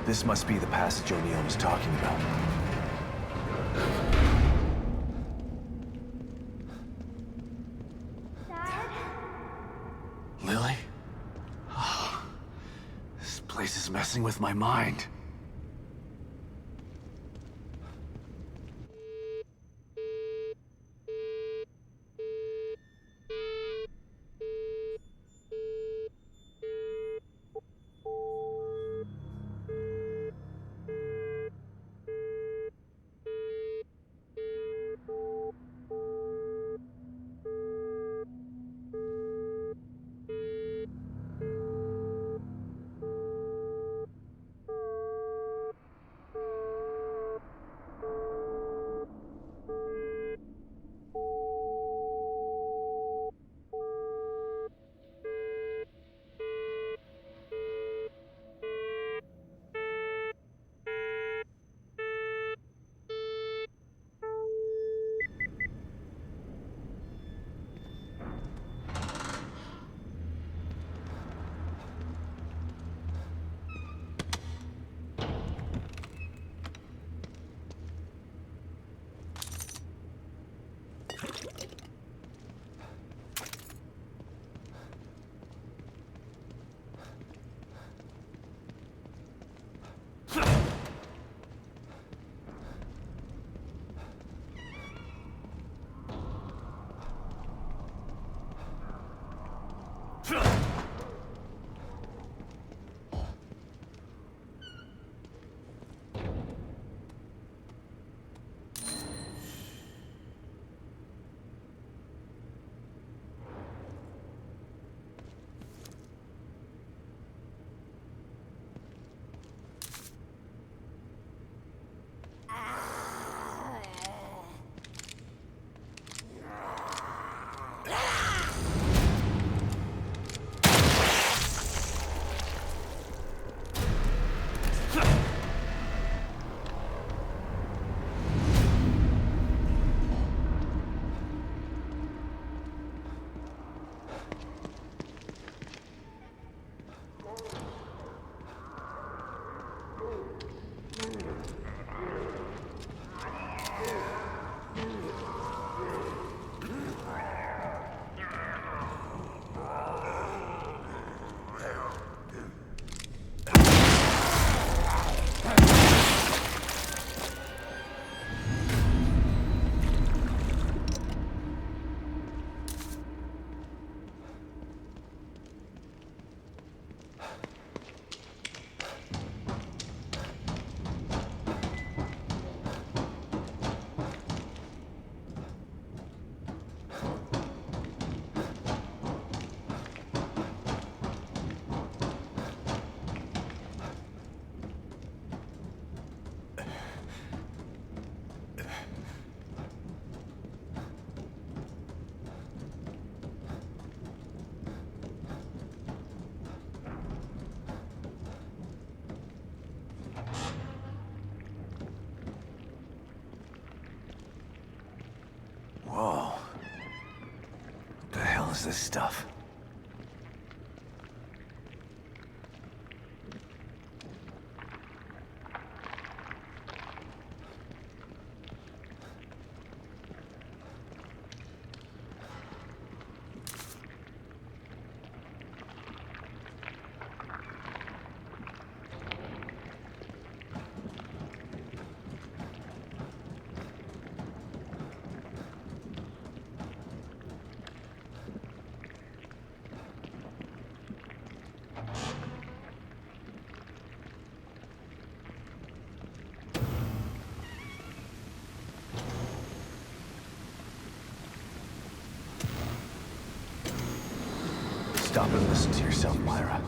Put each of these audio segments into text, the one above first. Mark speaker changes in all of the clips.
Speaker 1: This must be the passage O'Neill was talking about.
Speaker 2: Dad?
Speaker 1: Lily? Oh, this place is messing with my mind. Whoa. What the hell is this stuff? Stop and listen to yourself, Myra.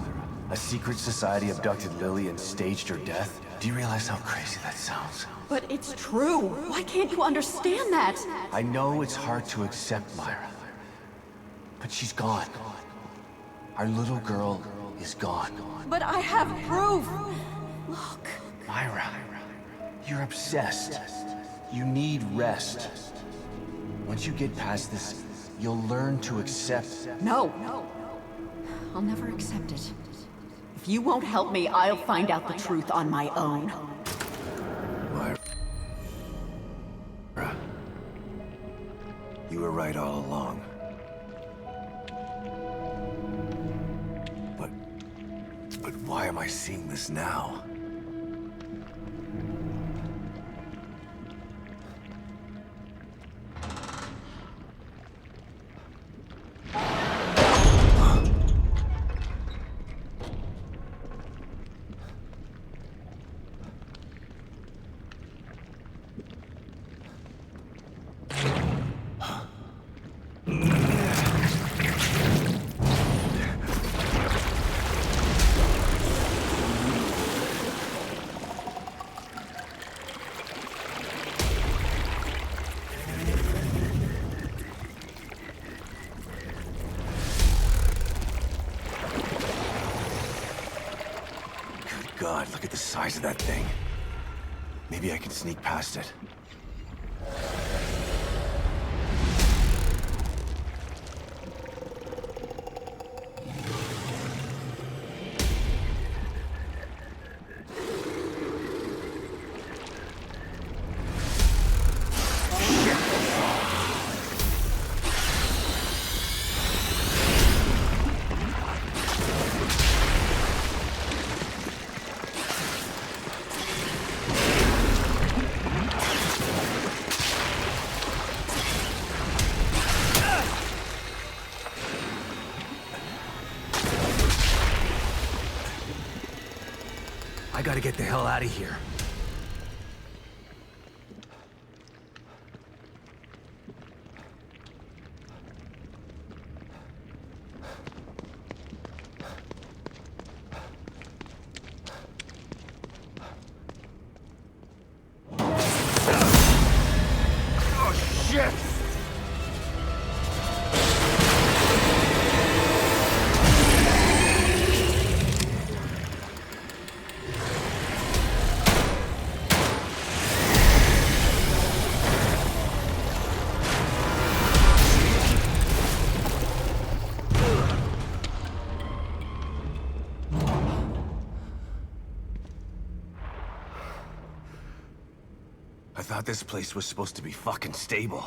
Speaker 1: A secret society abducted Lily and staged her death? Do you realize how crazy that sounds?
Speaker 3: But it's true. Why can't you understand that?
Speaker 1: I know it's hard to accept, Myra. But she's gone. Our little girl is gone.
Speaker 3: But I have proof. Look.
Speaker 1: Myra, you're obsessed. You need rest. Once you get past this, you'll learn to accept.
Speaker 3: No. I'll never accept it. If If you won't help me, I'll find out the truth on my own.
Speaker 2: Myra. You were right all along. But why am I seeing this now? God, look at the size of that thing. Maybe I can sneak past it. I gotta get the hell out of here. Oh, shit! I thought this place was supposed to be fucking stable.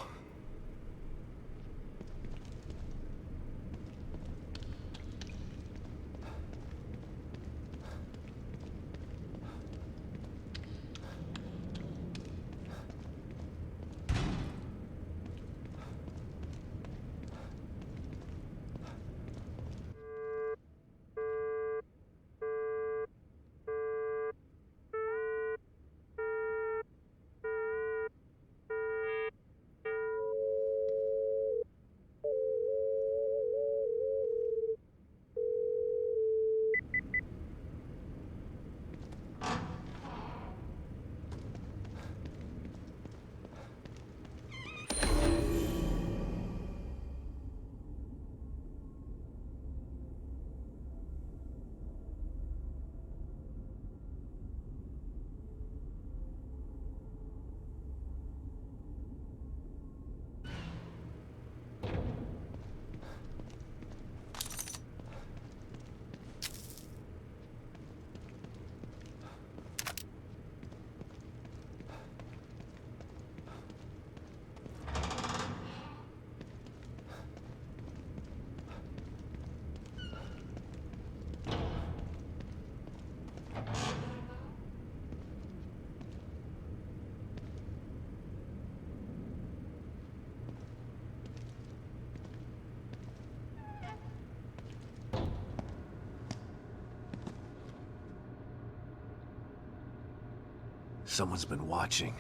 Speaker 2: Someone's been watching.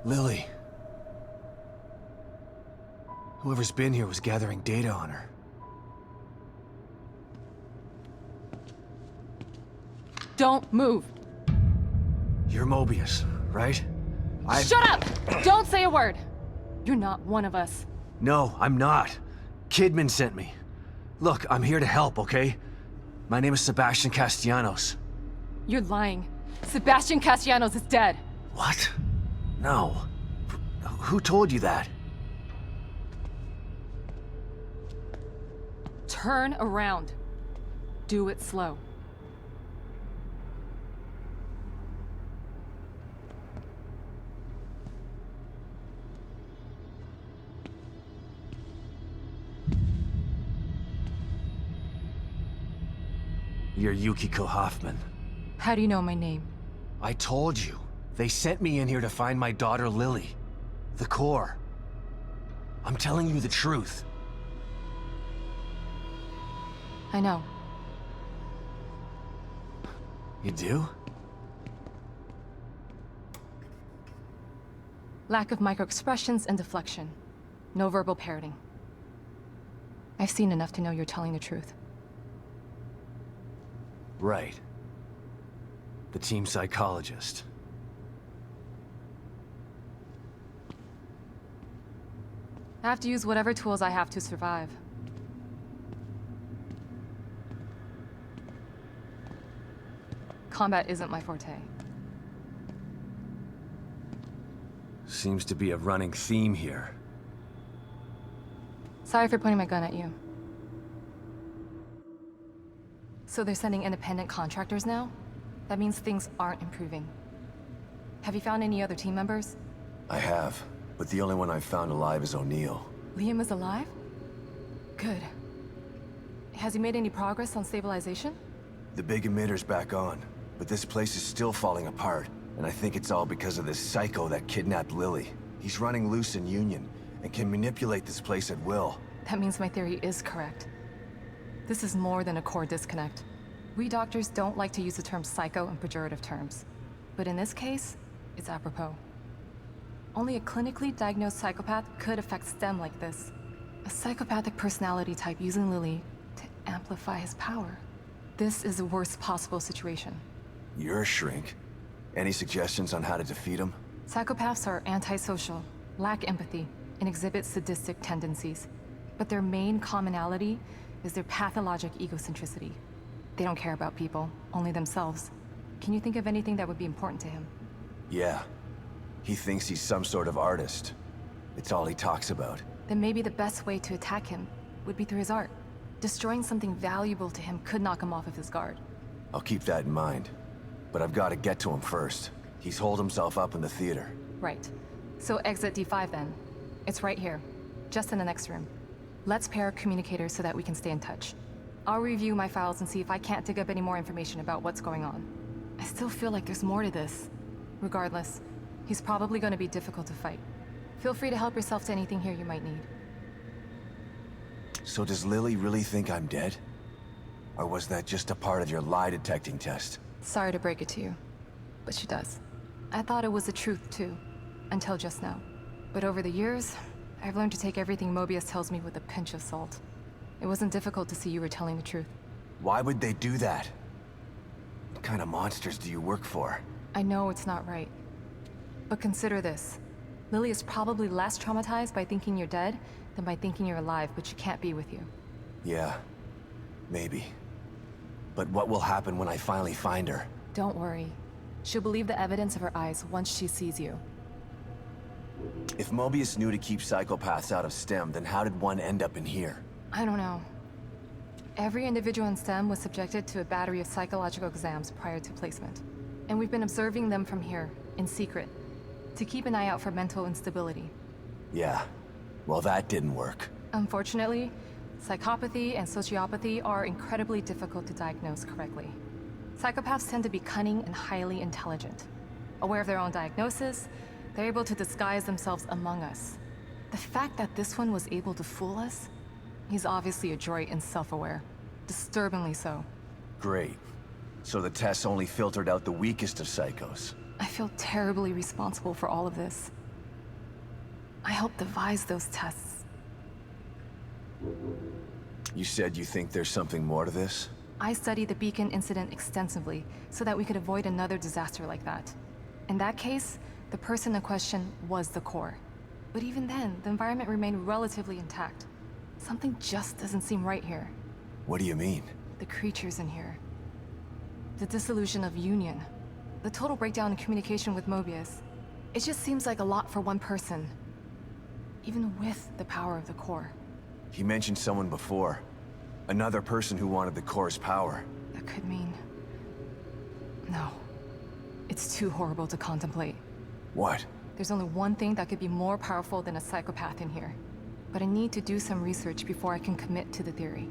Speaker 2: Lily. Whoever's been here was gathering data on her.
Speaker 4: Don't move.
Speaker 2: You're Mobius, right?
Speaker 4: Shut up! Don't say a word. You're not one of us.
Speaker 2: No, I'm not. Kidman sent me. Look, I'm here to help, okay? My name is Sebastian Castellanos.
Speaker 4: You're lying. Sebastian Castellanos is dead.
Speaker 2: What? No. Who told you that?
Speaker 4: Turn around. Do it slow.
Speaker 2: You're Yukiko Hoffman.
Speaker 4: How do you know my name?
Speaker 2: I told you. They sent me in here to find my daughter Lily. The core. I'm telling you the truth.
Speaker 4: I know.
Speaker 2: You do?
Speaker 4: Lack of microexpressions and deflection. No verbal parroting. I've seen enough to know you're telling the truth.
Speaker 2: Right. The team psychologist.
Speaker 4: I have to use whatever tools I have to survive. Combat isn't my forte.
Speaker 2: Seems to be a running theme here.
Speaker 4: Sorry for pointing my gun at you. So they're sending independent contractors now? That means things aren't improving. Have you found any other team members?
Speaker 5: I have, but the only one I've found alive is O'Neill.
Speaker 4: Liam is alive? Good. Has he made any progress on stabilization?
Speaker 5: The big emitter's back on, but this place is still falling apart, and I think it's all because of this psycho that kidnapped Lily. He's running loose in Union, and can manipulate this place at will.
Speaker 4: That means my theory is correct. This is more than a core disconnect. We doctors don't like to use the term psycho in pejorative terms, but in this case, it's apropos. Only a clinically diagnosed psychopath could affect STEM like this. A psychopathic personality type using Lily to amplify his power. This is the worst possible situation.
Speaker 5: You're a shrink. Any suggestions on how to defeat him?
Speaker 4: Psychopaths are antisocial, lack empathy, and exhibit sadistic tendencies. But their main commonality is their pathologic egocentricity. They don't care about people, only themselves. Can you think of anything that would be important to him?
Speaker 5: Yeah. He thinks he's some sort of artist. It's all he talks about.
Speaker 4: Then maybe the best way to attack him would be through his art. Destroying something valuable to him could knock him off of his guard.
Speaker 5: I'll keep that in mind. But I've got to get to him first. He's holed himself up in the theater.
Speaker 4: Right. So exit D5 then. It's right here, just in the next room. Let's pair communicators so that we can stay in touch. I'll review my files and see if I can't dig up any more information about what's going on. I still feel like there's more to this. Regardless, he's probably going to be difficult to fight. Feel free to help yourself to anything here you might need.
Speaker 5: So does Lily really think I'm dead? Or was that just a part of your lie detecting test?
Speaker 4: Sorry to break it to you, but she does. I thought it was the truth too, until just now. But over the years, I've learned to take everything Mobius tells me with a pinch of salt. It wasn't difficult to see you were telling the truth.
Speaker 5: Why would they do that? What kind of monsters do you work for?
Speaker 4: I know it's not right. But consider this. Lily is probably less traumatized by thinking you're dead than by thinking you're alive, but she can't be with you.
Speaker 5: Yeah, maybe. But what will happen when I finally find her?
Speaker 4: Don't worry. She'll believe the evidence of her eyes once she sees you.
Speaker 5: If Mobius knew to keep psychopaths out of STEM, then how did one end up in here?
Speaker 4: I don't know. Every individual in STEM was subjected to a battery of psychological exams prior to placement. And we've been observing them from here, in secret, to keep an eye out for mental instability.
Speaker 5: Yeah, well that didn't work.
Speaker 4: Unfortunately, psychopathy and sociopathy are incredibly difficult to diagnose correctly. Psychopaths tend to be cunning and highly intelligent. Aware of their own diagnosis, they're able to disguise themselves among us. The fact that this one was able to fool us, he's obviously adroit and self-aware. Disturbingly so.
Speaker 5: Great. So the tests only filtered out the weakest of psychos.
Speaker 4: I feel terribly responsible for all of this. I helped devise those tests.
Speaker 5: You said you think there's something more to this?
Speaker 4: I studied the Beacon incident extensively so that we could avoid another disaster like that. In that case, the person in question was the core. But even then, the environment remained relatively intact. Something just doesn't seem right here.
Speaker 5: What do you mean?
Speaker 4: The creatures in here. The dissolution of Union. The total breakdown in communication with Mobius. It just seems like a lot for one person. Even with the power of the core.
Speaker 5: He mentioned someone before. Another person who wanted the core's power.
Speaker 4: That could mean... No. It's too horrible to contemplate.
Speaker 5: What?
Speaker 4: There's only one thing that could be more powerful than a psychopath in here. But I need to do some research before I can commit to the theory.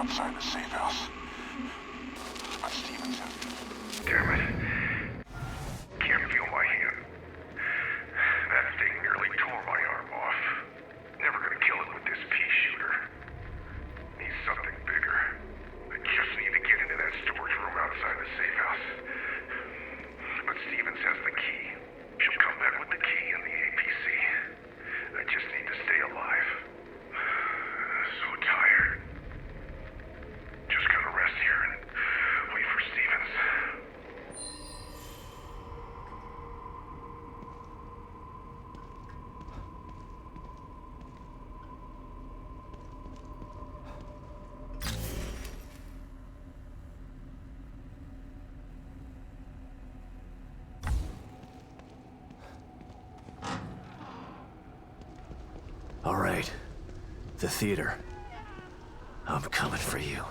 Speaker 6: outside the safe house. But Stevenson. Damn it. Can't feel my hand. That thing nearly tore my arm off. Never gonna kill it with this pea shooter. Needs something bigger. I just need to get into that storage room outside the safe house. But Stevens has the key. She'll come back with the key and the APC. I just need to stay alive. So tired. Just gonna rest here and wait for Stevens.
Speaker 2: All right. The theater. I'm coming for you.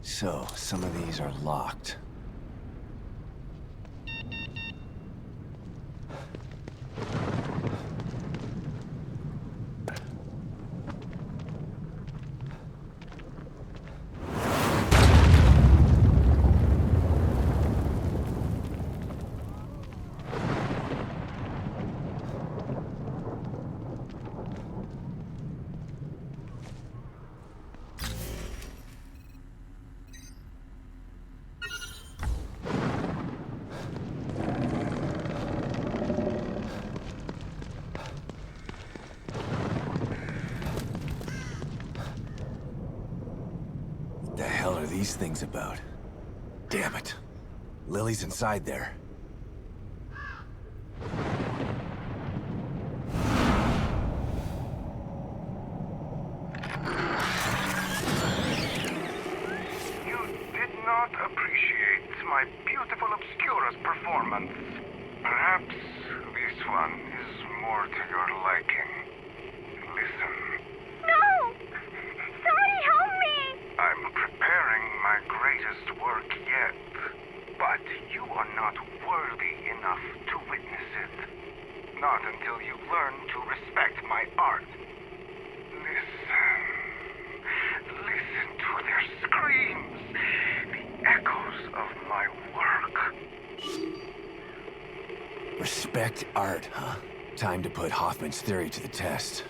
Speaker 5: So, some of these are locked. the hell are these things about? Damn it. Lily's inside there.
Speaker 6: You did not appreciate my beautiful Obscura's performance. Perhaps this one is more to your liking. Listen.
Speaker 7: No! Somebody help me!
Speaker 6: I'm preparing my greatest work yet, but you are not worthy enough to witness it. Not until you learn to respect my art. Listen. Listen to their screams, the echoes of my work.
Speaker 5: Respect art, huh? Time to put Hoffman's theory to the test.